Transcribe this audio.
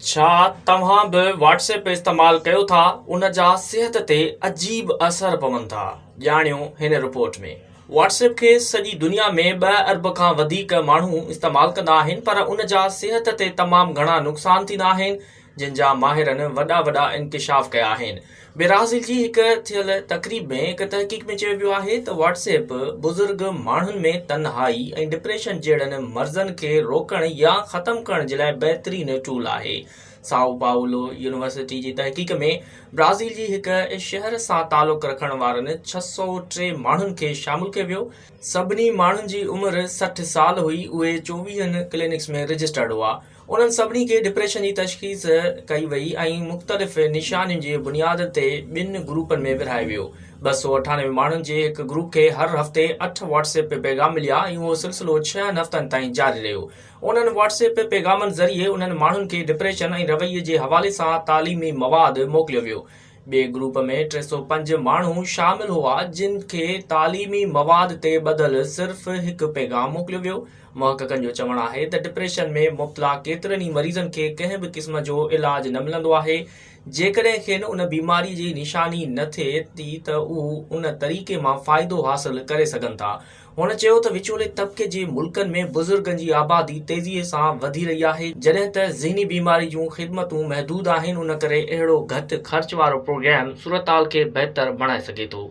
छा तव्हां बि WhatsApp इस्तेमालु कयो था? उन जा सिहत ते अजीब असर पवनि था। ॼाणियो हिन रिपोर्ट में। WhatsApp खे सॼी दुनिया में 2 अरब खां वधीक माण्हू इस्तेमालु कंदा आहिनि, पर उन जा सिहत ते तमामु घणा नुक़सान थींदा आहिनि, जिन जा माहिरनि वॾा इंकिशाफ कया आहिनि। ब्राज़ील जी हिक थियल तक़रीब में हिक तहक़ीक़ में चयो वियो आहे त WhatsApp बुज़ुर्ग माण्हुनि में तन्हाई ऐं डिप्रेशन जहिड़नि मर्ज़नि खे रोकण या ख़तमु करण जे लाइ बहितरीन टूल आहे। साओ पाउलो यूनिवर्सिटी जी तहक़ीक़ में ब्राज़ील जी हिक शहर सां तालुक़ रखण वारनि 603 माण्हुनि खे शामिल कयो वियो। सभिनी माण्हुनि जी उमिरि 60 साल हुई। उहे 24 क्लिनिक्स में रजिस्टर्ड हुआ। उन्हनि सभिनी खे डिप्रेशन जी तशख़ीस कई वई ऐं मुख़्तलिफ़ निशानियुनि जी बुनियाद ते 2 ग्रुपनि में विरहायो वियो। 298 माण्हुनि जे हिक ग्रुप खे हर हफ़्ते 8 WhatsApp पैगाम मिलिया ऐं उहो सिलसिलो 6 हफ़्तनि ताईं जारी रहियो। उन्हनि WhatsApp पैगामनि ज़रिए उन्हनि माण्हुनि खे डिप्रेशन ऐं रवैये जे हवाले सां तालीमी मवाद मोकिलियो वियो। ॿिए ग्रुप में 305 माण्हू शामिल हुआ, जिन खे तालीमी मवाद ते बदल सिर्फ़ हिकु पैगाम मोकिलियो वियो। मुहक़क़नि जो चवणु आहे त डिप्रेशन में मुब्तला केतिरनि ई मरीज़नि खे कंहिं बि क़िस्म जो इलाज न मिलंदो आहे। जेकॾहिं खेनि उन बीमारी जी निशानी न थिए थी त उहे उन तरीक़े मां फ़ाइदो हासिल करे सघनि था। हुन चयो त विचोले तबिके जे मुल्कनि में बुज़ुर्गनि जी आबादी तेज़ीअ सां वधी रही आहे, जॾहिं त ज़हनी बीमारी जूं ख़िदमतूं महदूद आहिनि। उन करे अहिड़ो घटि ख़र्च वारो प्रोग्राम सूरतहाल खे बहितर बणाए सघे थो।